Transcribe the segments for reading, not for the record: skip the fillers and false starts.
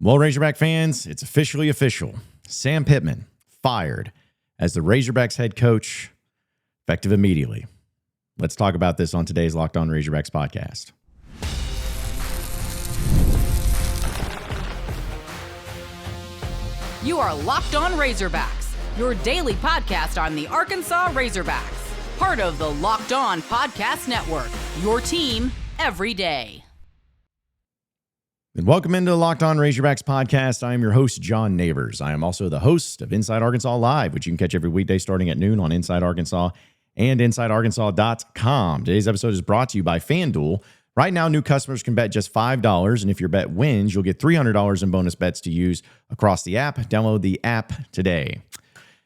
Well, Razorback fans, it's officially official. Sam Pittman fired as the Razorbacks head coach, effective immediately. Let's talk about this on today's Locked On Razorbacks podcast. You are Locked On Razorbacks, your daily podcast on the Arkansas Razorbacks, part of the Locked On Podcast Network, your team every day. And welcome into the Locked On Razorbacks podcast. I am your host, John Nabors. I am also the host of Inside Arkansas Live, which you can catch every weekday starting at noon on Inside Arkansas and InsideArkansas.com. Today's episode is brought to you by FanDuel. Right now, new customers can bet just $5, and if your bet wins, you'll get $300 in bonus bets to use across the app. Download the app today.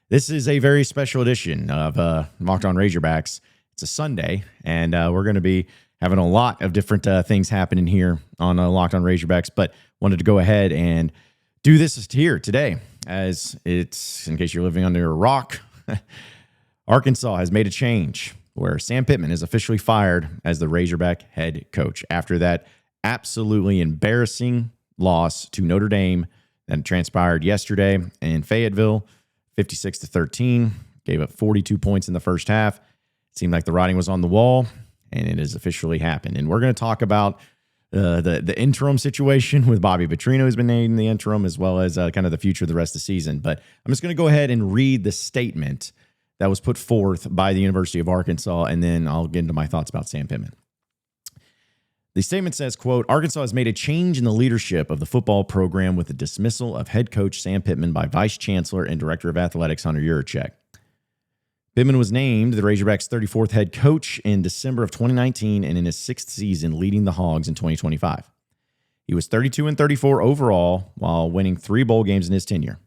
This is a very special edition of Locked On Razorbacks. It's a Sunday, and we're going to be having a lot of different things happening here on Locked On Razorbacks, but wanted to go ahead and do this here today, as it's, in case you're living under a rock, Arkansas has made a change where Sam Pittman is officially fired as the Razorback head coach after that absolutely embarrassing loss to Notre Dame that transpired yesterday in Fayetteville, 56-13, gave up 42 points in the first half. It seemed like the writing was on the wall, and it has officially happened. And we're going to talk about the interim situation with Bobby Petrino, who's been named the interim, as well as kind of the future of the rest of the season. But I'm just going to go ahead and read the statement that was put forth by the University of Arkansas, and then I'll get into my thoughts about Sam Pittman. The statement says, quote, Arkansas has made a change in the leadership of the football program with the dismissal of head coach Sam Pittman by Vice Chancellor and Director of Athletics Hunter Yurachek. Pittman was named the Razorbacks' 34th head coach in December of 2019 and in his sixth season leading the Hogs in 2025. He was 32-34 overall while winning 3 bowl games in his tenure.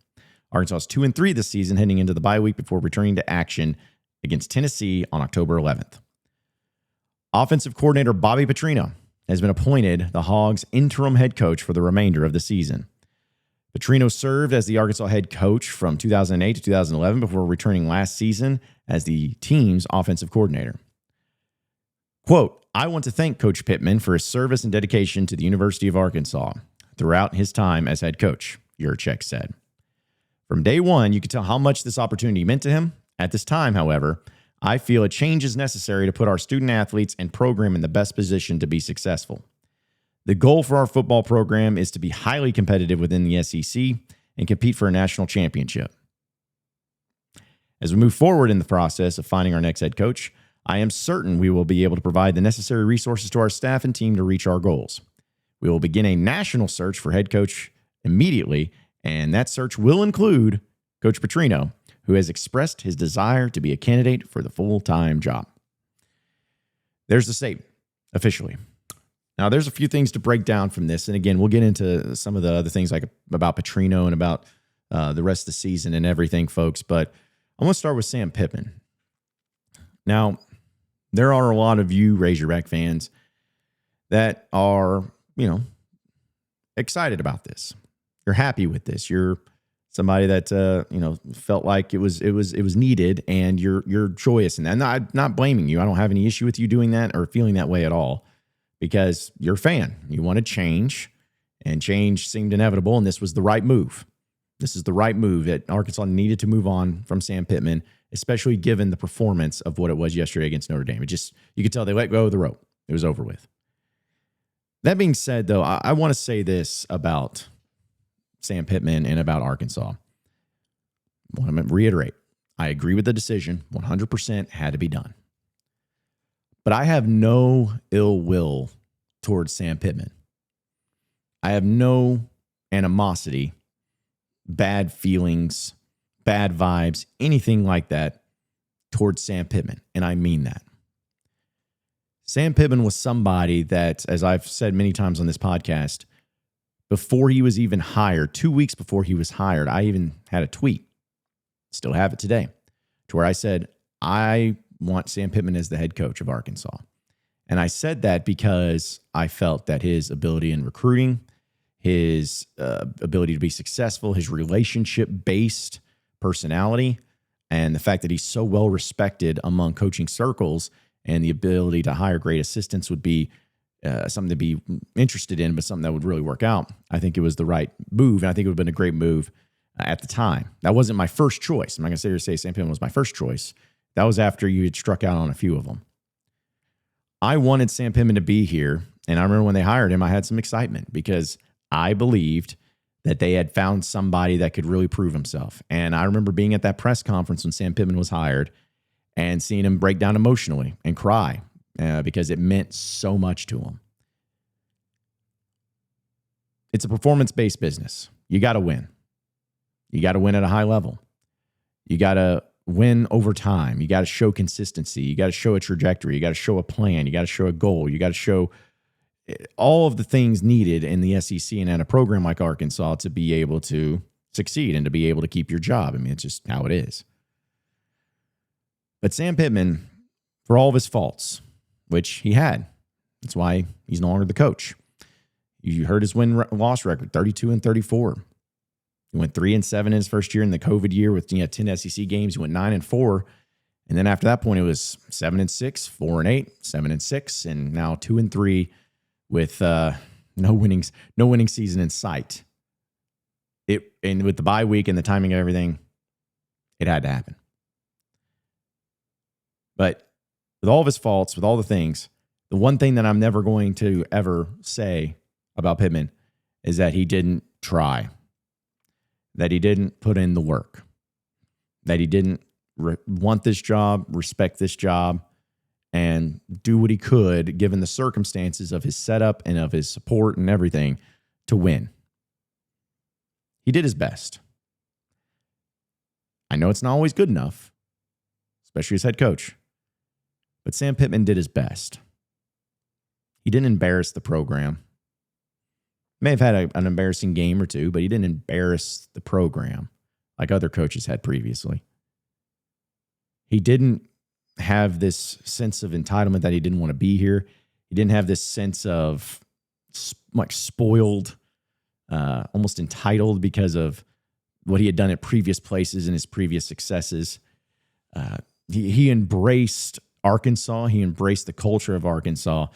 Arkansas is 2-3 this season heading into the bye week before returning to action against Tennessee on October 11th. Offensive coordinator Bobby Petrino has been appointed the Hogs' interim head coach for the remainder of the season. Petrino served as the Arkansas head coach from 2008 to 2011 before returning last season as the team's offensive coordinator. Quote, I want to thank Coach Pittman for his service and dedication to the University of Arkansas throughout his time as head coach, Yurachek said. From day one, you could tell how much this opportunity meant to him. At this time, however, I feel a change is necessary to put our student athletes and program in the best position to be successful. The goal for our football program is to be highly competitive within the SEC and compete for a national championship. As we move forward in the process of finding our next head coach, I am certain we will be able to provide the necessary resources to our staff and team to reach our goals. We will begin a national search for head coach immediately, and that search will include Coach Petrino, who has expressed his desire to be a candidate for the full-time job. There's the statement, officially. Now, there's a few things to break down from this, and again, we'll get into some of the other things like about Petrino and about the rest of the season and everything, folks, but I want to start with Sam Pittman. Now, there are a lot of you Razorback fans that are, excited about this. You're happy with this. You're somebody that felt like it was needed, and you're joyous in that. And I'm not blaming you. I don't have any issue with you doing that or feeling that way at all, because you're a fan. You want to change, and change seemed inevitable, and this was the right move. This is the right move that Arkansas needed to move on from Sam Pittman, especially given the performance of what it was yesterday against Notre Dame. You could tell they let go of the rope. It was over with. That being said, though, I want to say this about Sam Pittman and about Arkansas. I want to reiterate, I agree with the decision. 100% had to be done. But I have no ill will towards Sam Pittman. I have no animosity, bad feelings, bad vibes, anything like that towards Sam Pittman. And I mean that. Sam Pittman was somebody that, as I've said many times on this podcast, before he was even hired, 2 weeks before he was hired, I even had a tweet, still have it today, to where I said, I want Sam Pittman as the head coach of Arkansas. And I said that because I felt that his ability in recruiting, his ability to be successful, his relationship-based personality, and the fact that he's so well respected among coaching circles and the ability to hire great assistants would be something to be interested in, but something that would really work out. I think it was the right move, and I think it would have been a great move at the time. That wasn't my first choice. I'm not going to sit here and say Sam Pittman was my first choice. That was after you had struck out on a few of them. I wanted Sam Pittman to be here, and I remember when they hired him, I had some excitement because I believed that they had found somebody that could really prove himself. And I remember being at that press conference when Sam Pittman was hired and seeing him break down emotionally and cry because it meant so much to him. It's a performance-based business. You got to win. You got to win at a high level. You got to win over time. You got to show consistency. You got to show a trajectory. You got to show a plan. You got to show a goal. You got to show all of the things needed in the SEC and at a program like Arkansas to be able to succeed and to be able to keep your job. I mean, it's just how it is. But Sam Pittman, for all of his faults, which he had, that's why he's no longer the coach. You heard his win-loss record, 32-34. He went 3-7 in his first year in the COVID year with 10 SEC games. He went 9-4. And then after that point, it was 7-6, 4-8, 7-6, and now 2-3 with no winning season in sight. And with the bye week and the timing of everything, it had to happen. But with all of his faults, with all the things, the one thing that I'm never going to ever say about Pittman is that he didn't try, that he didn't put in the work, that he didn't want this job, respect this job, and do what he could, given the circumstances of his setup and of his support and everything, to win. He did his best. I know it's not always good enough, especially as head coach, but Sam Pittman did his best. He didn't embarrass the program. May have had an embarrassing game or two, but he didn't embarrass the program like other coaches had previously. He didn't have this sense of entitlement that he didn't want to be here. He didn't have this sense of like spoiled, almost entitled because of what he had done at previous places and his previous successes. He embraced Arkansas. He embraced the culture of Arkansas.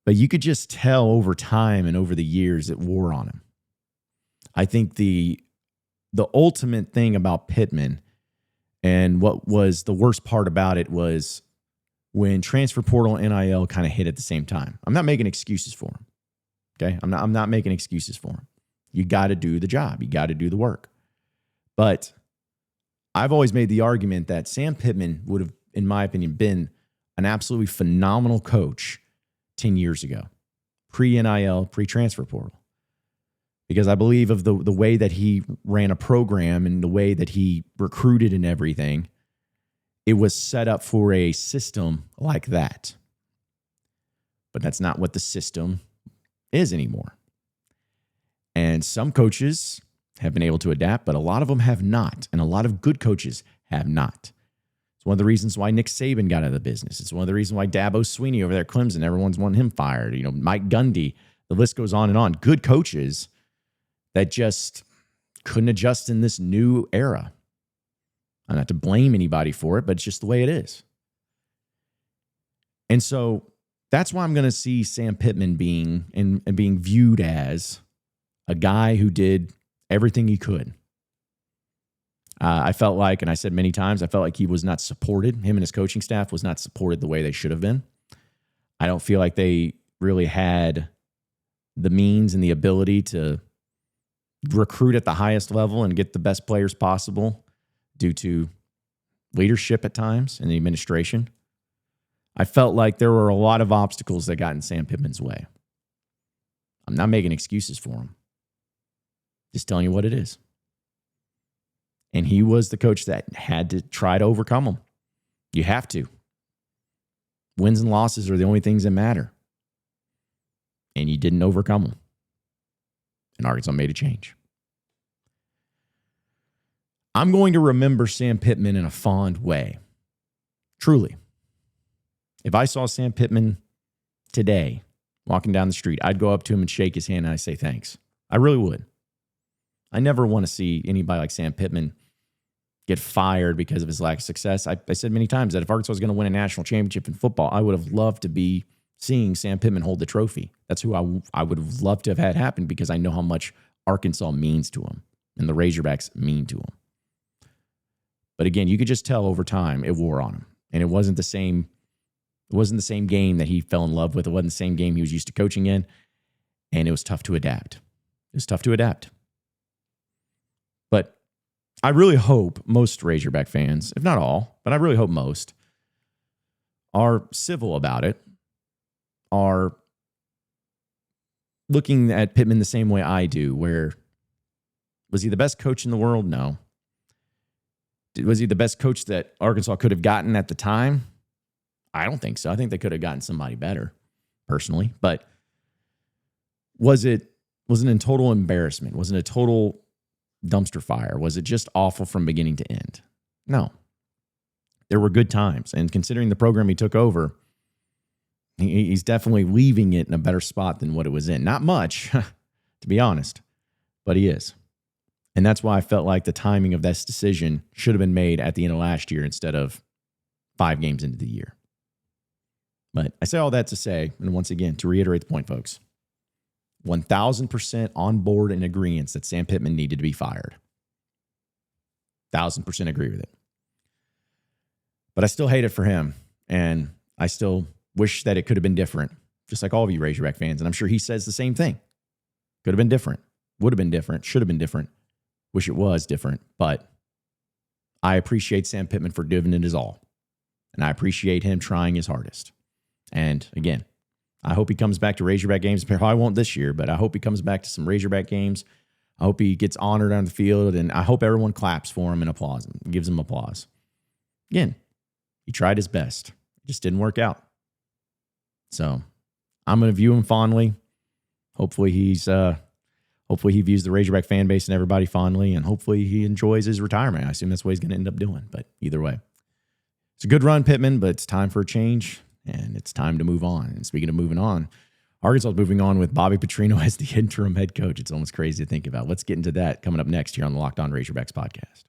But you could just tell over time and over the years it wore on him. I think the ultimate thing about Pittman, and what was the worst part about it, was when transfer portal and NIL kind of hit at the same time. I'm not making excuses for him. Okay? I'm not making excuses for him. You got to do the job. You got to do the work. But I've always made the argument that Sam Pittman would have, in my opinion, been an absolutely phenomenal coach 10 years ago, pre-NIL, pre-transfer portal. Because I believe of the way that he ran a program and the way that he recruited and everything, it was set up for a system like that. But that's not what the system is anymore. And some coaches have been able to adapt, but a lot of them have not. And a lot of good coaches have not. It's one of the reasons why Nick Saban got out of the business. It's one of the reasons why Dabo Swinney over there at Clemson, everyone's wanting him fired. You know, Mike Gundy, the list goes on and on. Good coaches that just couldn't adjust in this new era. I'm not to blame anybody for it, but it's just the way it is. And so that's why I'm going to see Sam Pittman being viewed as a guy who did everything he could. I felt like, and I said many times, I felt like he was not supported. Him and his coaching staff was not supported the way they should have been. I don't feel like they really had the means and the ability to recruit at the highest level and get the best players possible due to leadership at times and the administration. I felt like there were a lot of obstacles that got in Sam Pittman's way. I'm not making excuses for him. Just telling you what it is. And he was the coach that had to try to overcome them. You have to. Wins and losses are the only things that matter. And you didn't overcome them. And Arkansas made a change. I'm going to remember Sam Pittman in a fond way. Truly. If I saw Sam Pittman today walking down the street, I'd go up to him and shake his hand and I'd say thanks. I really would. I never want to see anybody like Sam Pittman get fired because of his lack of success. I said many times that if Arkansas was going to win a national championship in football, I would have loved to be seeing Sam Pittman hold the trophy. That's who I would have loved to have had happen because I know how much Arkansas means to him and the Razorbacks mean to him. But again, you could just tell over time it wore on him. And it wasn't the same. It wasn't the same game that he fell in love with. It wasn't the same game he was used to coaching in. And it was tough to adapt. It was tough to adapt. But I really hope most Razorback fans, if not all, but I really hope most, are civil about it, are looking at Pittman the same way I do, where was he the best coach in the world? No. Was he the best coach that Arkansas could have gotten at the time? I don't think so. I think they could have gotten somebody better, personally. But was it a total embarrassment? Was it a total dumpster fire? Was it just awful from beginning to end? No. There were good times. And considering the program he took over, he's definitely leaving it in a better spot than what it was in. Not much, to be honest, but he is. And that's why I felt like the timing of this decision should have been made at the end of last year instead of 5 games into the year. But I say all that to say, and once again, to reiterate the point, folks, 1,000% on board in agreement that Sam Pittman needed to be fired. 1,000% agree with it. But I still hate it for him, and I still wish that it could have been different, just like all of you Razorback fans, and I'm sure he says the same thing. Could have been different, would have been different, should have been different. Wish it was different, but I appreciate Sam Pittman for giving it his all, and I appreciate him trying his hardest. And again, I hope he comes back to Razorback games. Probably won't this year, but I hope he comes back to some Razorback games. I hope he gets honored on the field, and I hope everyone claps for him and applauds him, gives him applause. Again, he tried his best. It just didn't work out. So I'm going to view him fondly. Hopefully he views the Razorback fan base and everybody fondly, and hopefully he enjoys his retirement. I assume that's what he's going to end up doing, but either way. It's a good run, Pittman, but it's time for a change, and it's time to move on. And speaking of moving on, Arkansas is moving on with Bobby Petrino as the interim head coach. It's almost crazy to think about. Let's get into that coming up next here on the Locked On Razorbacks podcast.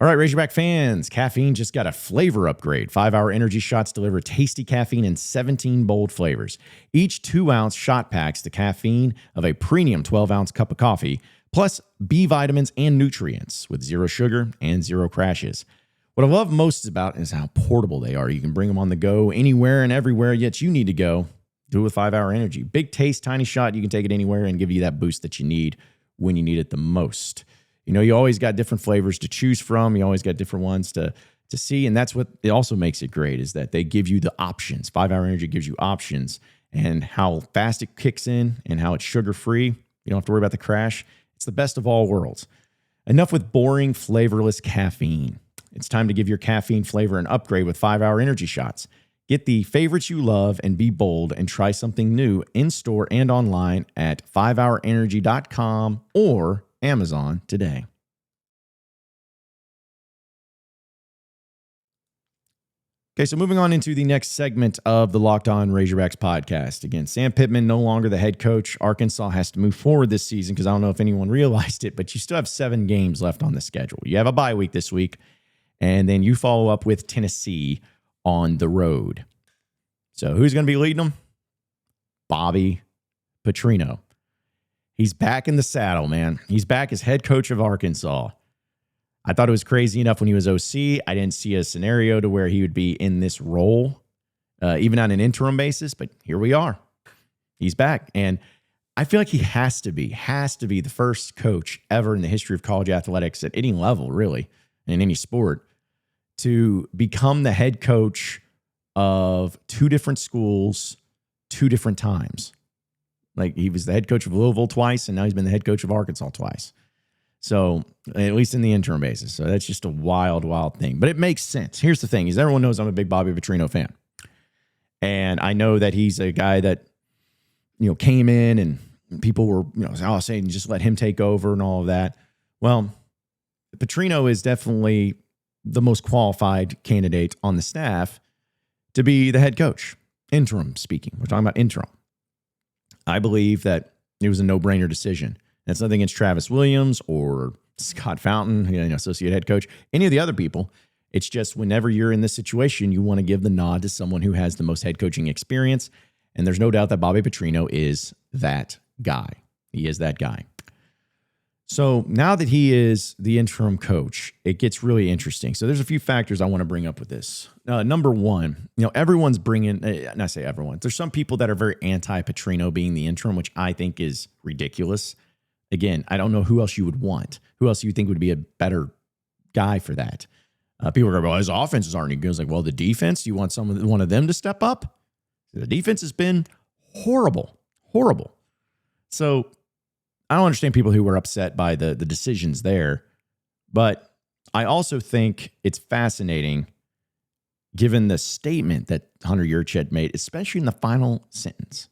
All right, Razorback fans, caffeine just got a flavor upgrade. 5-hour energy shots deliver tasty caffeine in 17 bold flavors. Each 2-ounce shot packs the caffeine of a premium 12-ounce cup of coffee, plus B vitamins and nutrients with 0 sugar and 0 crashes. What I love most about is how portable they are. You can bring them on the go anywhere and everywhere, yet you need to go. Do it with 5-hour energy. Big taste, tiny shot. You can take it anywhere and give you that boost that you need when you need it the most. You know, you always got different flavors to choose from. You always got different ones to see. And that's what it also makes it great, is that they give you the options. 5-hour energy gives you options, and how fast it kicks in and how it's sugar-free. You don't have to worry about the crash. It's the best of all worlds. Enough with boring, flavorless caffeine. It's time to give your caffeine flavor an upgrade with 5-hour energy shots. Get the favorites you love and be bold and try something new in-store and online at 5hourenergy.com or Amazon today. Okay, so moving on into the next segment of the Locked On Razorbacks podcast. Again, Sam Pittman no longer the head coach. Arkansas has to move forward this season because I don't know if anyone realized it, but you still have 7 games left on the schedule. You have a bye week this week, and then you follow up with Tennessee on the road. So who's going to be leading them? Bobby Petrino. He's back in the saddle, man. He's back as head coach of Arkansas. I thought it was crazy enough when he was OC. I didn't see a scenario to where he would be in this role, even on an interim basis, but here we are. He's back. And I feel like he has to be the first coach ever in the history of college athletics at any level, really, in any sport, to become the head coach of 2 different schools, 2 different times. Like, he was the head coach of Louisville twice, and now he's been the head coach of Arkansas twice. So, at least in the interim basis. So that's just a wild, wild thing. But it makes sense. Here's the thing, is everyone knows I'm a big Bobby Petrino fan. And I know that he's a guy that, you know, came in and people were, you know, saying just let him take over and all of that. Well, Petrino is definitely the most qualified candidate on the staff to be the head coach. Interim speaking. We're talking about interim. I believe that it was a no-brainer decision. That's nothing against Travis Williams or Scott Fountain, you know, associate head coach, any of the other people. It's just whenever you're in this situation, you want to give the nod to someone who has the most head coaching experience. And there's no doubt that Bobby Petrino is that guy. He is that guy. So now that he is the interim coach, it gets really interesting. So there's a few factors I want to bring up with this. Number one, everyone's bringing, and I say everyone, there's some people that are very anti-Petrino being the interim, which I think is ridiculous. Again, I don't know who else you would want. Who else you think would be a better guy for that? People are going, well, his offenses aren't any good. It's like, well, the defense, you want one of them to step up? The defense has been horrible. So I don't understand people who were upset by the decisions there, but I also think it's fascinating given the statement that Hunter Yurachek made, especially in the final sentence.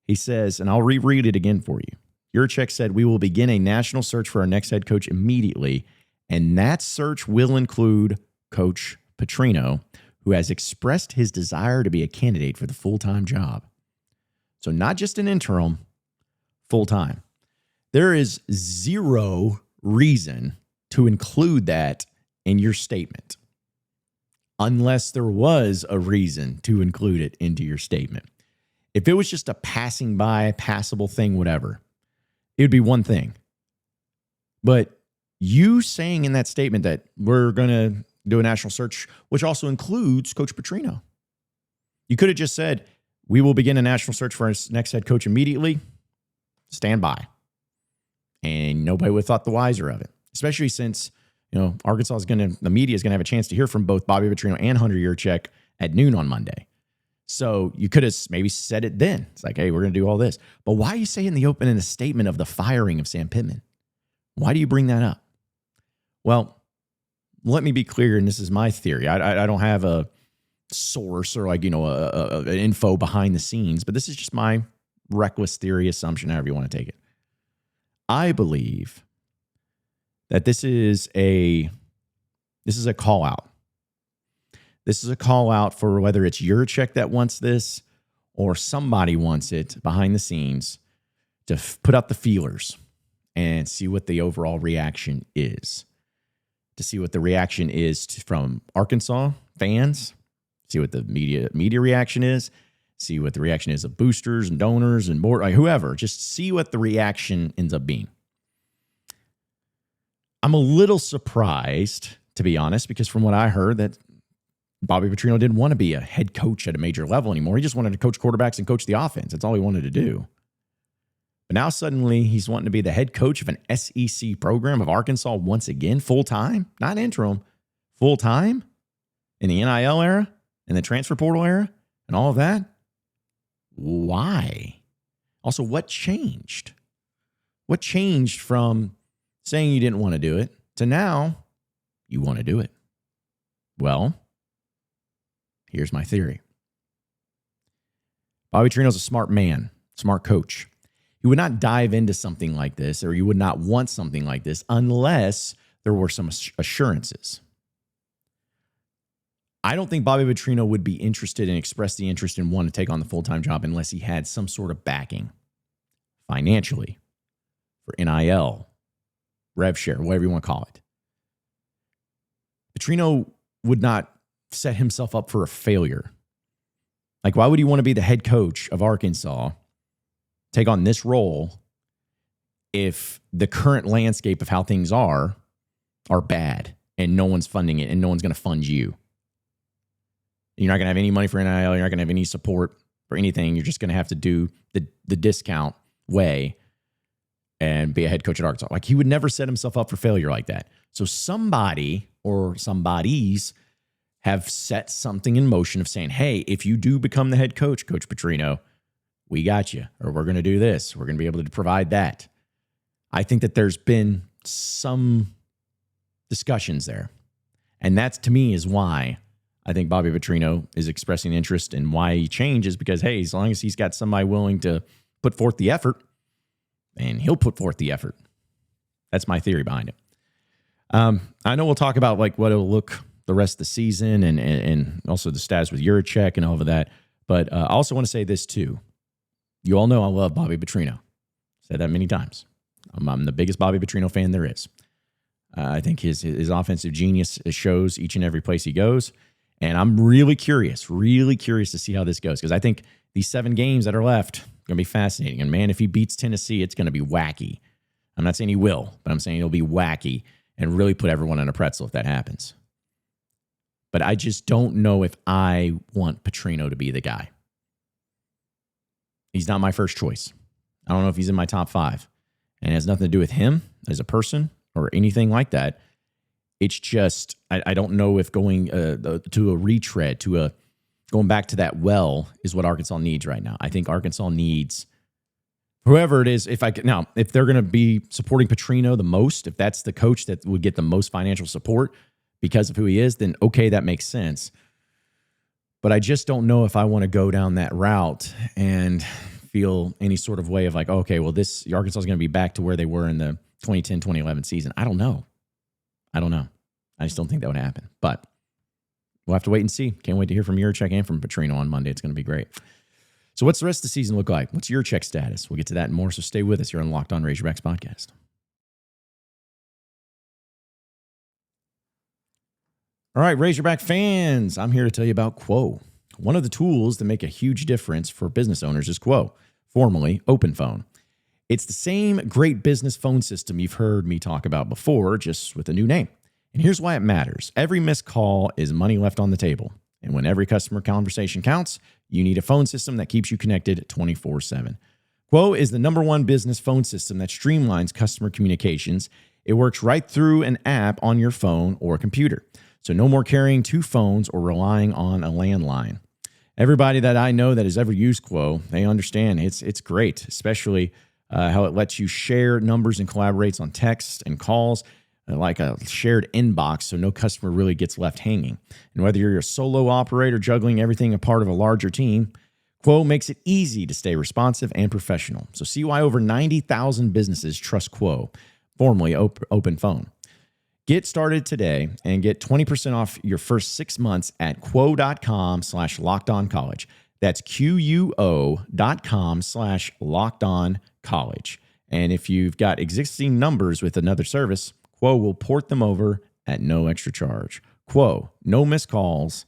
He says, and I'll reread it again for you. Yurachek said, "We will begin a national search for our next head coach immediately, and that search will include Coach Petrino, who has expressed his desire to be a candidate for the full-time job." So not just an interim, full-time. There is zero reason to include that in your statement, unless there was a reason to include it into your statement. If it was just a passing by, passable thing, whatever, it would be one thing. But you saying in that statement that we're going to do a national search, which also includes Coach Petrino, you could have just said, we will begin a national search for our next head coach immediately. Stand by. And nobody would have thought the wiser of it, especially since, Arkansas the media is going to have a chance to hear from both Bobby Petrino and Hunter Yurachek at noon on Monday. So you could have maybe said it then. It's like, hey, we're going to do all this. But why you say in the statement of the firing of Sam Pittman? Why do you bring that up? Well, let me be clear, and this is my theory. I don't have a source or an info behind the scenes, but this is just my reckless theory, assumption, however you want to take it. I believe that this is a call out. This is a call out for whether it's Yurachek that wants this or somebody wants it behind the scenes to put out the feelers and see what the overall reaction is. To see what the reaction is from Arkansas fans, see what the media reaction is, see what the reaction is of boosters and donors and board, whoever. Just see what the reaction ends up being. I'm a little surprised, to be honest, because from what I heard, that Bobby Petrino didn't want to be a head coach at a major level anymore. He just wanted to coach quarterbacks and coach the offense. That's all he wanted to do. But now suddenly he's wanting to be the head coach of an SEC program of Arkansas once again, full-time, not interim, full-time in the NIL era, in the transfer portal era, and all of that. Why? Also, what changed? What changed from saying you didn't want to do it to now you want to do it? Well, here's my theory. Bobby Petrino's a smart man, smart coach. He would not dive into something like this, or you would not want something like this unless there were some assurances. I don't think Bobby Petrino would be interested and express the interest in wanting to take on the full-time job unless he had some sort of backing financially for NIL, rev share, whatever you want to call it. Petrino would not set himself up for a failure. Like, why would he want to be the head coach of Arkansas, take on this role, if the current landscape of how things are bad and no one's funding it and no one's going to fund you? You're not going to have any money for NIL. You're not going to have any support for anything. You're just going to have to do the discount way and be a head coach at Arkansas. Like, he would never set himself up for failure like that. So somebody or somebodies have set something in motion of saying, hey, if you do become the head coach, Coach Petrino, we got you, or we're going to do this. We're going to be able to provide that. I think that there's been some discussions there. And that, to me, is why I think Bobby Petrino is expressing interest, and why he changes, because, hey, as long as he's got somebody willing to put forth the effort, and he'll put forth the effort. That's my theory behind it. I know we'll talk about what it'll look the rest of the season and also the status with Yurachek and all of that. But I also want to say this too. You all know I love Bobby Petrino. Said that many times. I'm the biggest Bobby Petrino fan there is. I think his offensive genius shows each and every place he goes. And I'm really curious to see how this goes, because I think these 7 games that are left are going to be fascinating. And, man, if he beats Tennessee, it's going to be wacky. I'm not saying he will, but I'm saying it'll be wacky and really put everyone on a pretzel if that happens. But I just don't know if I want Petrino to be the guy. He's not my first choice. I don't know if he's in my top 5. And it has nothing to do with him as a person or anything like that. It's just, I don't know if going to a retread, going back to that well is what Arkansas needs right now. I think Arkansas needs whoever it is. If they're going to be supporting Petrino the most, if that's the coach that would get the most financial support because of who he is, then okay, that makes sense. But I just don't know if I want to go down that route and feel any sort of way of like, okay, well, Arkansas is going to be back to where they were in the 2010-2011 season. I don't know. I just don't think that would happen. But we'll have to wait and see. Can't wait to hear from Yurachek and from Petrino on Monday. It's going to be great. So what's the rest of the season look like? What's Yurachek's status? We'll get to that and more, so stay with us here on Locked On Razorbacks podcast. All right, Razorback fans, I'm here to tell you about Quo. One of the tools that make a huge difference for business owners is Quo, formerly OpenPhone. It's the same great business phone system you've heard me talk about before, just with a new name. And here's why it matters. Every missed call is money left on the table. And when every customer conversation counts, you need a phone system that keeps you connected 24/7. Quo is the #1 business phone system that streamlines customer communications. It works right through an app on your phone or computer. So no more carrying 2 phones or relying on a landline. Everybody that I know that has ever used Quo, they understand it's great, especially how it lets you share numbers and collaborates on texts and calls like a shared inbox, so no customer really gets left hanging. And whether you're a solo operator juggling everything a part of a larger team, Quo makes it easy to stay responsive and professional. So see why over 90,000 businesses trust Quo, formerly OpenPhone. Get started today and get 20% off your first 6 months at quo.com/lockedoncollege. That's QUO.com/lockedoncollege. And if you've got existing numbers with another service, Quo will port them over at no extra charge. Quo, no missed calls,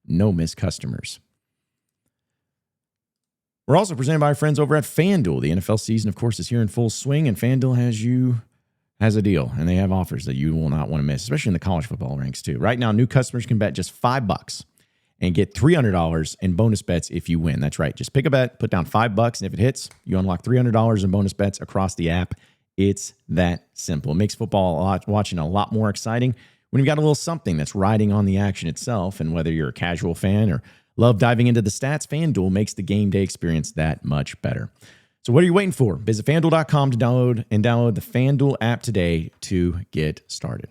no missed customers. We're also presented by our friends over at FanDuel. The NFL season, of course, is here in full swing, and FanDuel has a deal, and they have offers that you will not want to miss, especially in the college football ranks too. Right now, new customers can bet just $5 and get $300 in bonus bets if you win. That's right. Just pick a bet, put down $5, and if it hits, you unlock $300 in bonus bets across the app. It's that simple. It makes football watching a lot more exciting when you've got a little something that's riding on the action itself. And whether you're a casual fan or love diving into the stats, FanDuel makes the game day experience that much better. So what are you waiting for? Visit FanDuel.com to download the FanDuel app today to get started.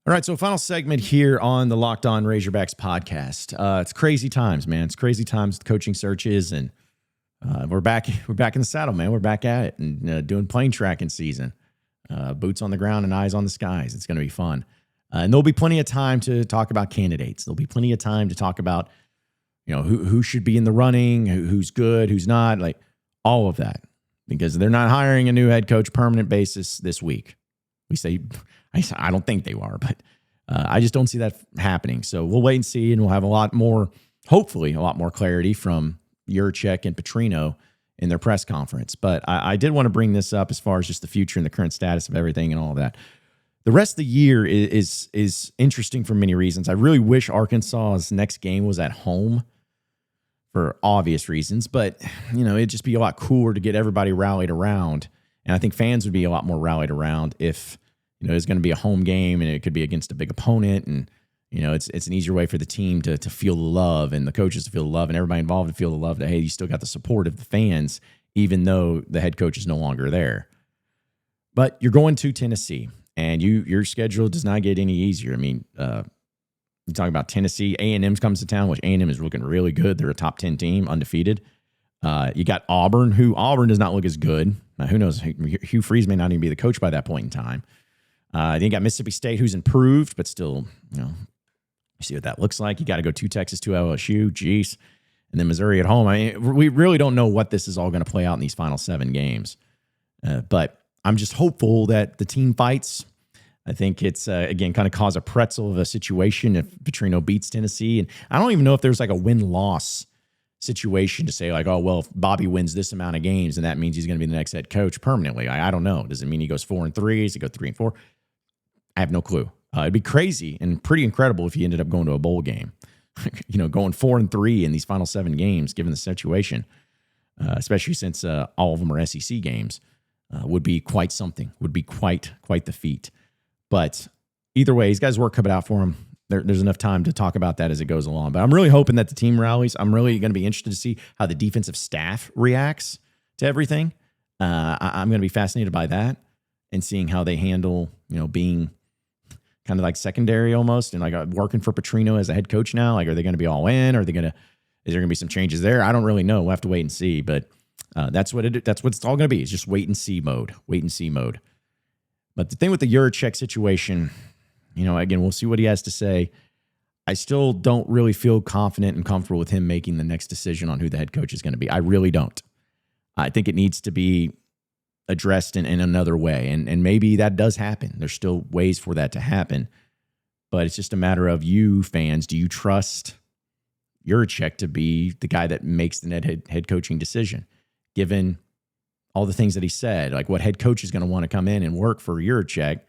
All right, so final segment here on the Locked On Razorbacks podcast. It's crazy times, man. It's crazy times with coaching searches, and we're back in the saddle, man. We're back at it and doing plane tracking season. Boots on the ground and eyes on the skies. It's going to be fun. And there'll be plenty of time to talk about candidates. There'll be plenty of time to talk about, who should be in the running, who's good, who's not, like all of that, because they're not hiring a new head coach permanent basis this week. I don't think they are, but I just don't see that happening. So we'll wait and see, and we'll have hopefully a lot more clarity from Yurachek and Petrino in their press conference. But I did want to bring this up as far as just the future and the current status of everything and all of that. The rest of the year is interesting for many reasons. I really wish Arkansas's next game was at home for obvious reasons, but it'd just be a lot cooler to get everybody rallied around. And I think fans would be a lot more rallied around if it's going to be a home game and it could be against a big opponent. And, it's an easier way for the team to feel the love and the coaches to feel the love and everybody involved to feel the love that, hey, you still got the support of the fans, even though the head coach is no longer there. But you're going to Tennessee, and your schedule does not get any easier. I mean, you talk about Tennessee, A&M comes to town, which A&M is looking really good. They're a top 10 team, undefeated. You got Auburn does not look as good. Now, who knows? Hugh Freeze may not even be the coach by that point in time. Then you got Mississippi State, who's improved, but still, you see what that looks like. You got to go to Texas, to LSU. Jeez. and then Missouri at home. I mean, we really don't know what this is all going to play out in these final 7 games. But I'm just hopeful that the team fights. I think it's, again, kind of cause a pretzel of a situation if Petrino beats Tennessee. And I don't even know if there's like a win-loss situation to say like, oh, well, if Bobby wins this amount of games, and that means he's going to be the next head coach permanently. I don't know. Does it mean he goes 4-3? Does he go 3-4? I have no clue. It'd be crazy and pretty incredible if he ended up going to a bowl game. Going 4-3 in these final 7 games, given the situation, especially since all of them are SEC games, would be quite something. Would be quite the feat. But either way, he's got his work cut out for him. There's enough time to talk about that as it goes along. But I'm really hoping that the team rallies. I'm really going to be interested to see how the defensive staff reacts to everything. I'm going to be fascinated by that and seeing how they handle, being kind of like secondary almost and like working for Petrino as a head coach now. Like, are they going to be all in? Is there going to be some changes there? I don't really know. We'll have to wait and see. But that's what it's all going to be. It's just wait and see mode. But the thing with the Yurachek situation, again, we'll see what he has to say. I still don't really feel confident and comfortable with him making the next decision on who the head coach is going to be. I really don't. I think it needs to be addressed in another way. And maybe that does happen. There's still ways for that to happen. But it's just a matter of you fans. Do you trust Yurachek to be the guy that makes the head coaching decision, given all the things that he said? Like, what head coach is going to want to come in and work for Yurachek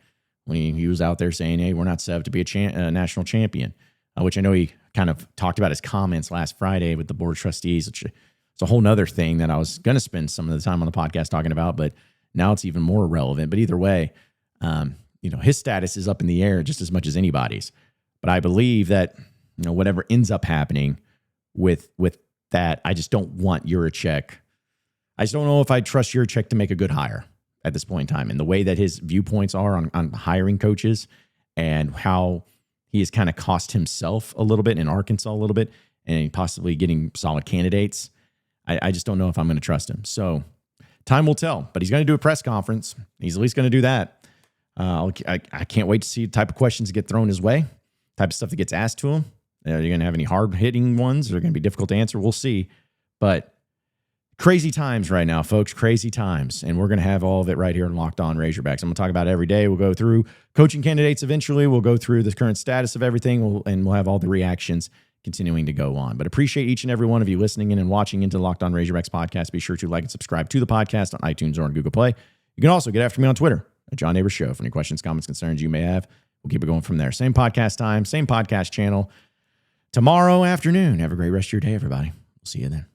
when he was out there saying, hey, we're not set up to be a national champion, which I know he kind of talked about his comments last Friday with the board of trustees, which it's a whole nother thing that I was going to spend some of the time on the podcast talking about, but now it's even more relevant. But either way, his status is up in the air just as much as anybody's. But I believe that, whatever ends up happening with that, I just don't want Yurachek. I just don't know if I trust Yurachek to make a good hire at this point in time. And the way that his viewpoints are on hiring coaches and how he has kind of cost himself a little bit in Arkansas a little bit and possibly getting solid candidates, I just don't know if I'm going to trust him. So time will tell, but he's going to do a press conference. He's at least going to do that. I can't wait to see the type of questions that get thrown his way, type of stuff that gets asked to him. Are you going to have any hard-hitting ones? Are going to be difficult to answer? We'll see. But crazy times right now, folks. Crazy times. And we're going to have all of it right here in Locked On Razorbacks. I'm going to talk about it every day. We'll go through coaching candidates eventually. We'll go through the current status of everything, and we'll have all the reactions continuing to go on. But appreciate each and every one of you listening in and watching into the Locked On Razorbacks podcast. Be sure to like and subscribe to the podcast on iTunes or on Google Play. You can also get after me on Twitter at John Nabors Show for any questions, comments, concerns you may have. We'll keep it going from there. Same podcast time, same podcast channel tomorrow afternoon. Have a great rest of your day, everybody. We'll see you then.